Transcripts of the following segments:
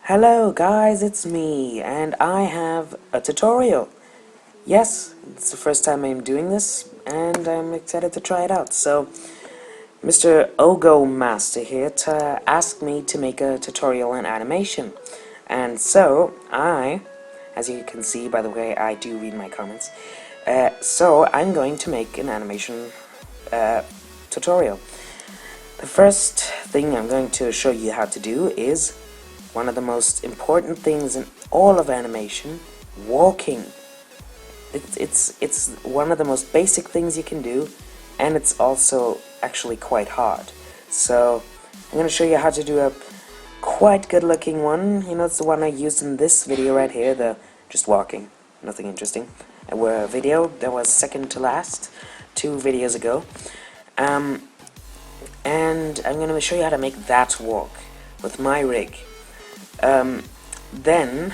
Hello guys, it's me, and I have a tutorial. Yes, it's the first time I'm doing this, and I'm excited to try it out. So, Mr. Ogo Master here asked me to make a tutorial on animation. And so, as you can see by the way I do read my comments, so I'm going to make an animation tutorial. The first thing I'm going to show you how to do is one of the most important things in all of animation: walking. It's one of the most basic things you can do, and it's also actually quite hard. So I'm going to show you how to do a quite good looking one. You know, it's the one I used in this video right here, the just walking, nothing interesting. A video that was second to last 2 videos ago. And I'm going to show you how to make that walk with my rig. Then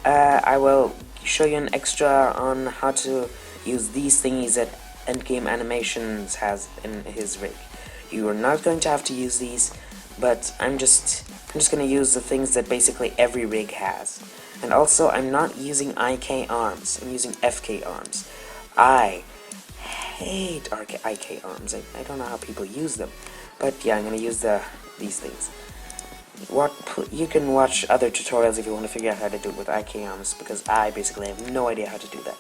I will show you an extra on how to use these thingies that Endgame Animations has in his rig. You are not going to have to use these, but I'm just going to use the things that basically every rig has. And also, I'm not using IK arms, I'm using FK arms. I hate IK arms. I don't know how people use them, but yeah, I'm going to use these things. You can watch other tutorials if you want to figure out how to do it with IK arms, because I basically have no idea how to do that.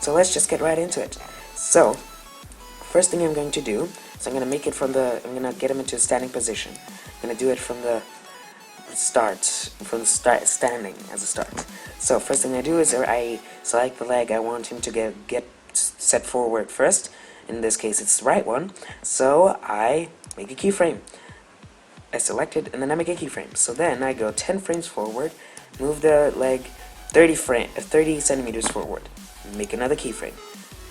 So let's just get right into it. So, first thing I'm going to do is I'm going to make it I'm going to get him into a standing position. I'm going to do it from the standing as a start. So first thing I do is I select the leg I want him to get set forward first. In this case it's the right one, so I make a keyframe. I select it, and then I make a keyframe. So then I go 10 frames forward, move the leg 30 centimeters forward, make another keyframe.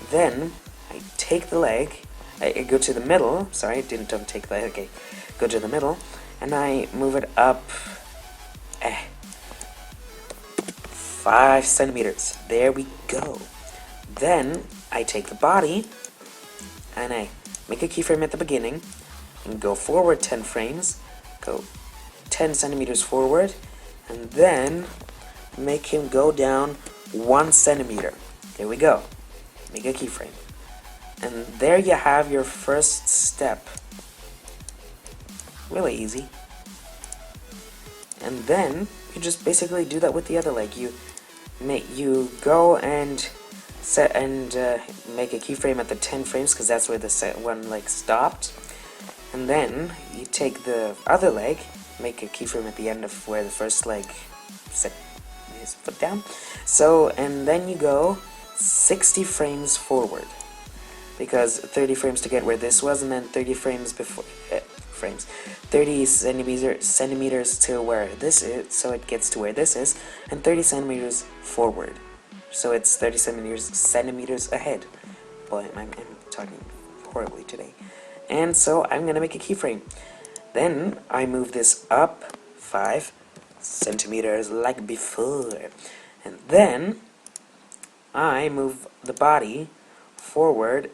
Then I take the leg, I go to the middle, sorry, don't take the leg, okay, go to the middle, and I move it up 5 centimeters. There we go. Then I take the body, and I make a keyframe at the beginning, and go forward 10 frames, go 10 centimeters forward, and then make him go down 1 centimeter. There we go. Make a keyframe. And there you have your first step. Really easy. And then you just basically do that with the other leg. You go and make a keyframe at the 10 frames, because that's where the one leg stopped. And then you take the other leg, make a keyframe at the end of where the first leg set his foot down. So, and then you go 60 frames forward, because 30 frames to get where this was, and then 30 frames before 30 centimeters to where this is, so it gets to where this is, and 30 centimeters forward, so it's 30 centimeters ahead. Boy, I'm talking horribly today. And so I'm gonna make a keyframe. Then I move this up 5 centimeters like before, and then I move the body forward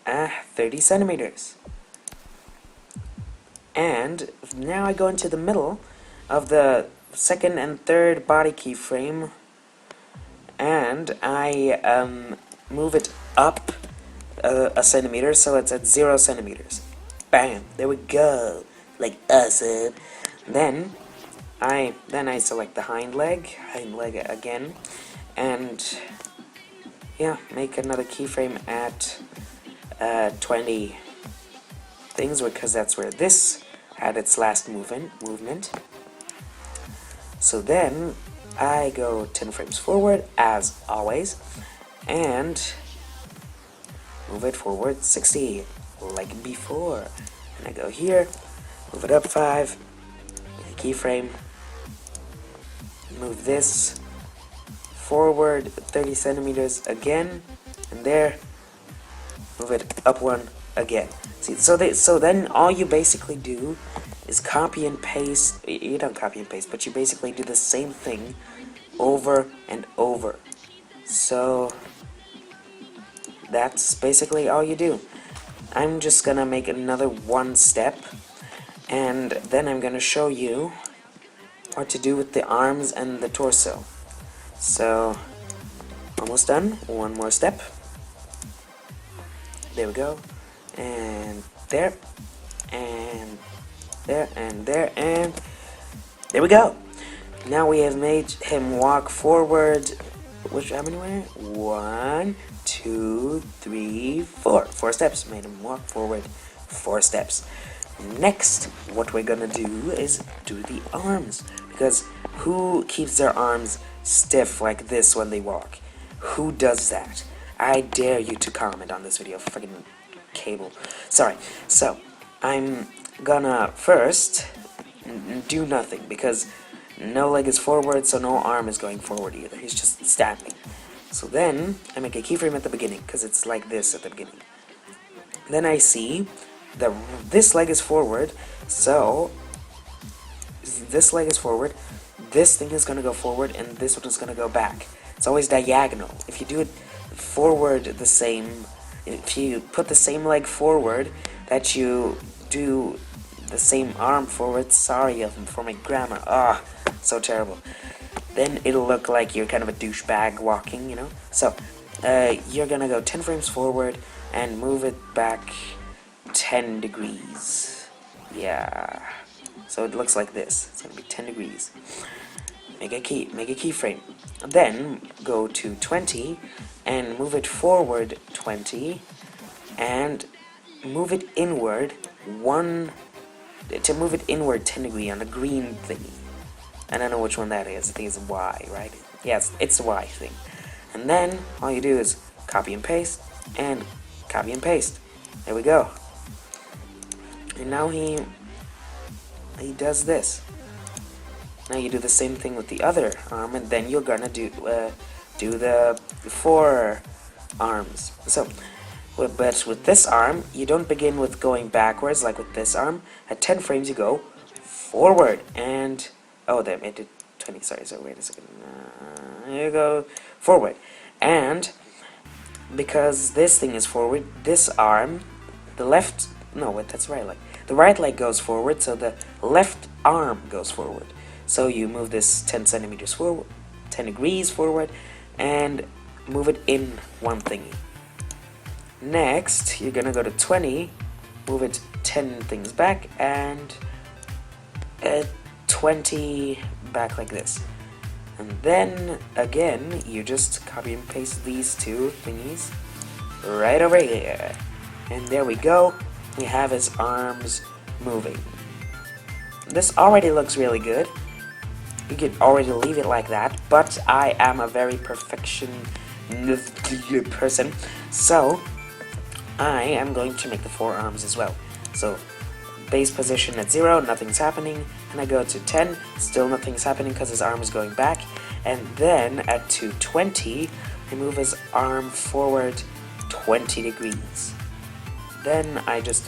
30 centimeters. And now I go into the middle of the second and third body keyframe, and I move it up a centimeter, so it's at 0 centimeters. Bam! There we go. Like awesome. Then I select the hind leg again, and yeah, make another keyframe at 20 things, because that's where this had its last movement. So then I go 10 frames forward as always, and move it forward 60 like before. And I go here, move it up 5, make a keyframe, move this forward 30 centimeters again, and there, move it up 1 again. See, so then all you basically do is copy and paste. You don't copy and paste, but you basically do the same thing over and over. So that's basically all you do. I'm just gonna make another one step, and then I'm gonna show you are to do with the arms and the torso. So, almost done. One more step. There we go. And there. And there. And there. And there we go. Now we have made him walk forward. How many were? 1, 2, 3, 4. 4 steps. Made him walk forward 4 steps. Next, what we're gonna do is do the arms. Because who keeps their arms stiff like this when they walk? Who does that? I dare you to comment on this video. Freaking cable. Sorry. So, I'm gonna first do nothing. Because no leg is forward, so no arm is going forward either. He's just standing. So then, I make a keyframe at the beginning, because it's like this at the beginning. Then I see that this leg is forward, so this leg is forward, this thing is going to go forward, and this one is going to go back. It's always diagonal. If you do it forward the same, if you put the same leg forward, that you do the same arm forward, sorry for my grammar, so terrible, then it'll look like you're kind of a douchebag walking, you know? So, you're gonna go 10 frames forward and move it back 10 degrees. Yeah. So it looks like this. It's gonna be 10 degrees. Make a keyframe. Then go to 20 and move it forward 20 and move it inward 10 degrees on the green thingy. I don't know which one that is. I think it's Y, right? Yes, it's the Y thing. And then all you do is copy and paste and copy and paste. There we go. And now he does this. Now you do the same thing with the other arm, and then you're gonna do the 4 arms. So, but with this arm, you don't begin with going backwards like with this arm. At 10 frames, you go forward and there it did 20. Sorry. So wait a second. Here you go forward, and because this thing is forward, this arm, that's right leg. The right leg goes forward, so the left arm goes forward. So you move this 10 centimeters forward, 10 degrees forward, and move it in one thingy. Next, you're gonna go to 20, move it 10 things back, and 20 back like this. And then, again, you just copy and paste these 2 thingies right over here. And there we go. We have his arms moving. This already looks really good. You could already leave it like that, but I am a very perfection person, so I am going to make the 4 arms as well. So base position at 0, nothing's happening, and I go to 10, still nothing's happening because his arm is going back, and then at 220, I move his arm forward 20 degrees. Then I just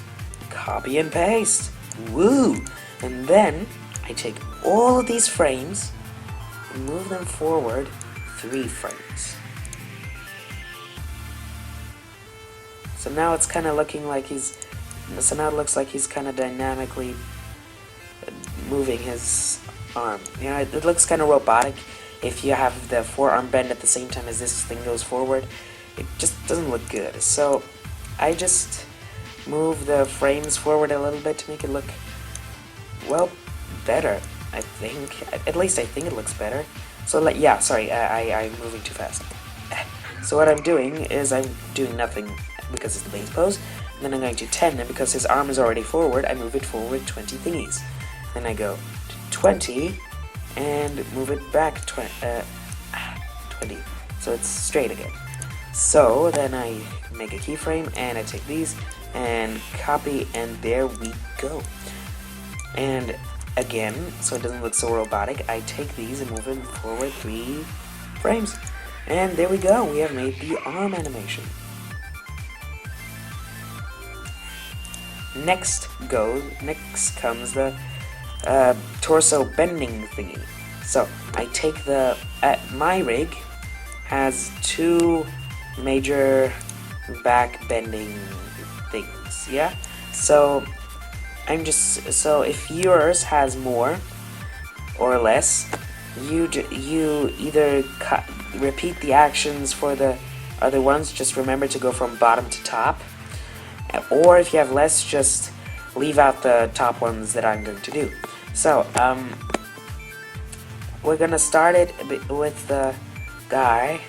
copy and paste. Woo! And then I take all of these frames and move them forward 3 frames. So now it's kind of looking like now it looks like he's kind of dynamically moving his arm. You know, it looks kind of robotic if you have the forearm bend at the same time as this thing goes forward. It just doesn't look good. So I just move the frames forward a little bit to make it look, well, better, I think. At least I think it looks better. So, I'm moving too fast. So what I'm doing is I'm doing nothing because it's the base pose. And then I'm going to 10, and because his arm is already forward, I move it forward 20 thingies. Then I go to 20 and move it back 20. So it's straight again. So then I make a keyframe and I take these and copy, and there we go. And again, so it doesn't look so robotic, I take these and move them forward 3 frames. And there we go, we have made the arm animation. Next comes the torso bending thingy. So I take my rig has 2 major back bending things, yeah? So if yours has more, or less, you either repeat the actions for the other ones. Just remember to go from bottom to top, or if you have less, just leave out the top ones that I'm going to do. So we're gonna start it with the guy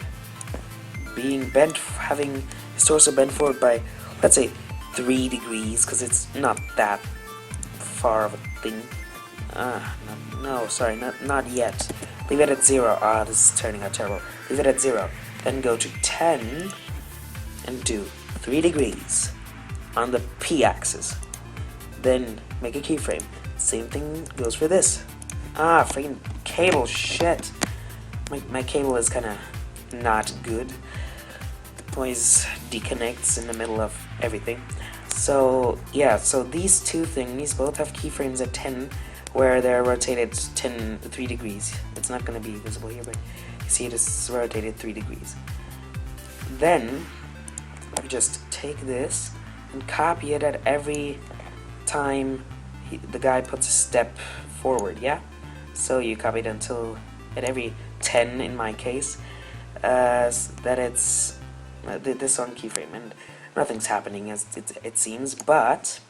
being bent, having his torso bent forward by, let's say, 3 degrees, because it's not that far of a thing. No, sorry, not yet. Leave it at 0. This is turning out terrible. Leave it at 0. Then go to 10 and do 3 degrees on the P-axis. Then make a keyframe. Same thing goes for this. Freaking cable, shit. My cable is kind of not good. Always deconnects in the middle of everything. So yeah, so these two thingies both have keyframes at 10, where they're rotated 3 degrees. It's not going to be visible here, but you see it is rotated 3 degrees. Then you just take this and copy it at every time the guy puts a step forward, yeah? So you copy it until at every 10 in my case, that it's this on keyframe, and nothing's happening as it seems, but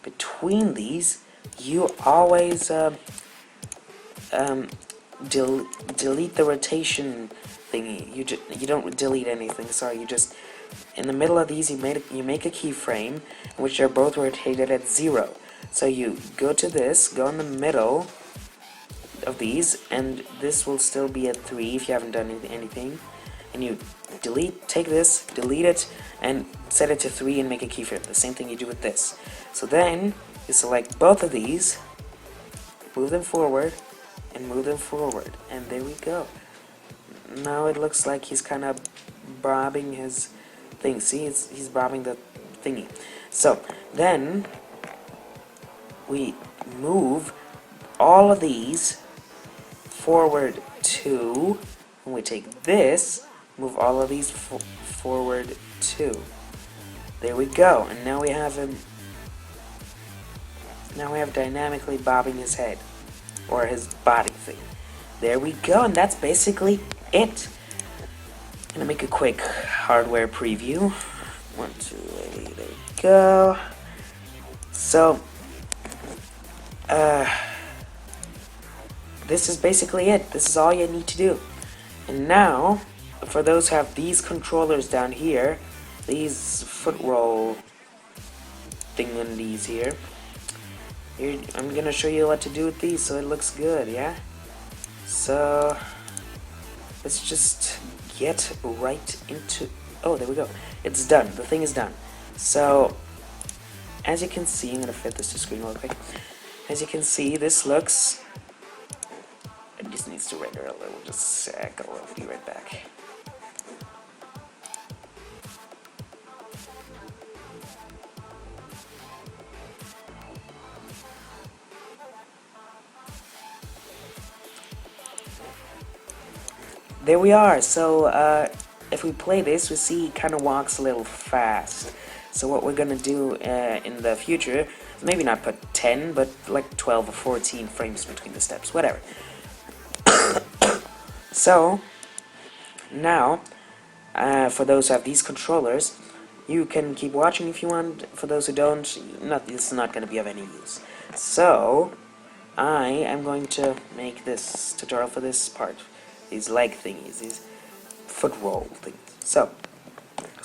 between these you always delete the rotation thingy. You don't delete anything, sorry, you just, in the middle of these you make a keyframe in which they're both rotated at 0. So you go to this, go in the middle of these, and this will still be at 3 if you haven't done anything. And you take this, delete it, and set it to 3 and make a keyframe. The same thing you do with this. So then you select both of these, move them forward, and move them forward. And there we go. Now it looks like he's kind of bobbing his thing. See, he's bobbing the thingy. So then we move all of these forward 2, and we take this, move all of these forward 2. There we go, and now we have him. Now we have dynamically bobbing his head, or his body thing. There we go, and that's basically it. I'm gonna make a quick hardware preview. 1, 2, 3, there we go. So, this is basically it. This is all you need to do. And now, for those who have these controllers down here, these foot roll thingies here, I'm gonna show you what to do with these so it looks good, yeah? So, let's just get right into, oh, there we go. It's done, the thing is done. So, as you can see, I'm gonna fit this to screen real quick. As you can see, this looks, it just needs to render a little, just a sec, I'll be right back. There we are. So if we play this, we see he kind of walks a little fast. So what we're gonna do in the future, maybe not put 10, but like 12 or 14 frames between the steps, whatever. So now, for those who have these controllers, you can keep watching if you want. For those who don't, this is not going to be of any use. So I am going to make this tutorial for this part. These leg thingies, these foot roll things. So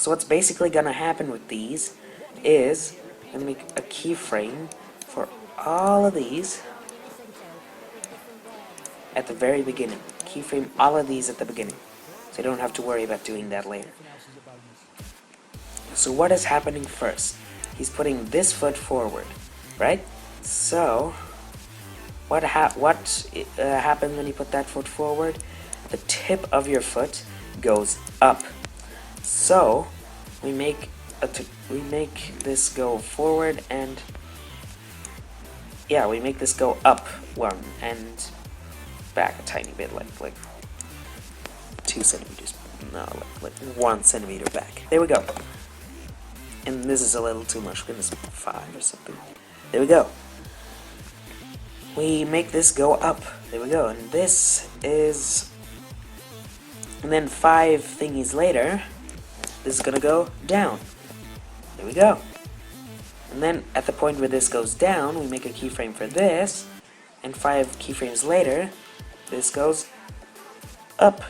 what's basically gonna happen with these is I'm gonna make a keyframe for all of these at the very beginning. Keyframe all of these at the beginning, so you don't have to worry about doing that later. So what is happening first? He's putting this foot forward, right? So what happens when you put that foot forward? The tip of your foot goes up. So we make this go forward, and yeah, we make this go up 1 and back a tiny bit, like 2 centimeters. No, like 1 centimeter back. There we go. And this is a little too much. Goodness, 5 or something. There we go. we make this go up. There we go. And this is... And then 5 thingies later, this is gonna go down. There we go. And then at the point where this goes down, we make a keyframe for this. And 5 keyframes later, this goes up.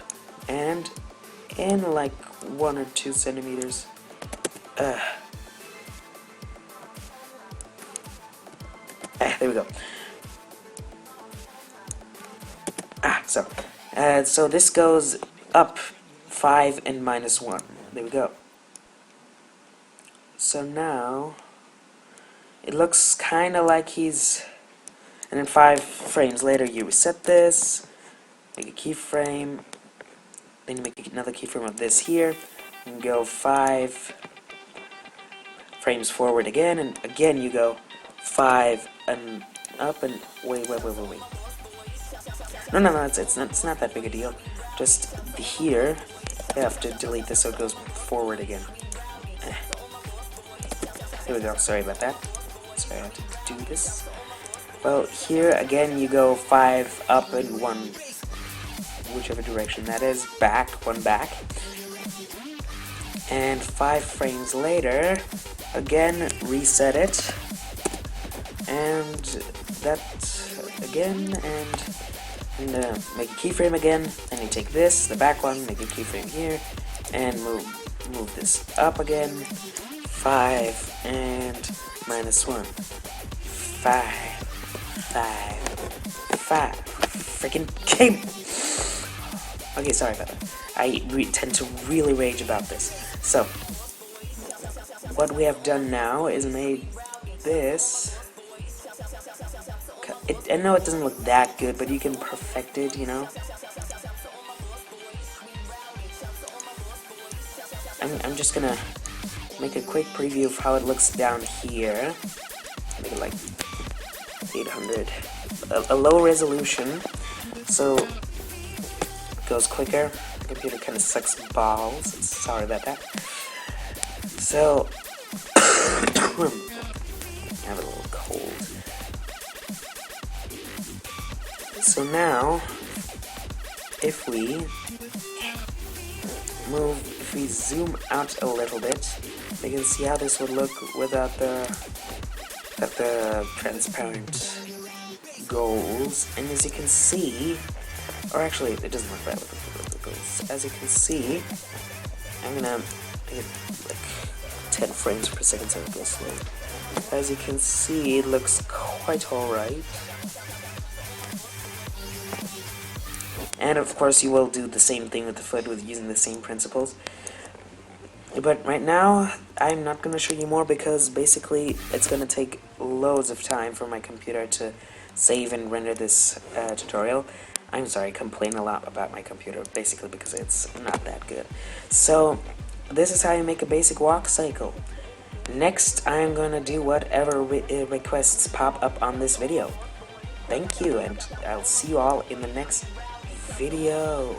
And in like 1 or 2 centimeters. There we go. So this goes up 5 and minus 1. There we go. So now it looks kind of like he's... And then 5 frames later you reset this, make a keyframe, then you make another keyframe of this here, and go 5 frames forward again, and again you go 5 and up and wait. No, it's not that big a deal. Just here, you have to delete this so it goes forward again. There we go, sorry about that. Sorry I had to do this. Well, here again you go 5 up and 1, whichever direction that is, back, 1 back. And 5 frames later, again reset it. And that again, and make a keyframe again, and you take this, the back one, make a keyframe here, and move this up again, 5, and minus 1, 5, freaking game! Okay, sorry about that. I tend to really rage about this. So, what we have done now is made this... I know it doesn't look that good, but you can perfect it, you know? I'm just gonna make a quick preview of how it looks down here. Make it like 800. A low resolution, so it goes quicker. The computer kind of sucks balls. Sorry about that. So, I have a little cold. So now, if we zoom out a little bit, you can see how this would look without the transparent goals. And as you can see, or actually, it doesn't look bad with the goals. As you can see, I'm gonna make it like 10 frames per second so it goes slow. As you can see, it looks quite alright. And of course you will do the same thing with the foot with using the same principles. But right now, I'm not going to show you more because basically it's going to take loads of time for my computer to save and render this tutorial. I'm sorry, I complain a lot about my computer, basically because it's not that good. So, this is how you make a basic walk cycle. Next, I'm going to do whatever requests pop up on this video. Thank you, and I'll see you all in the next video.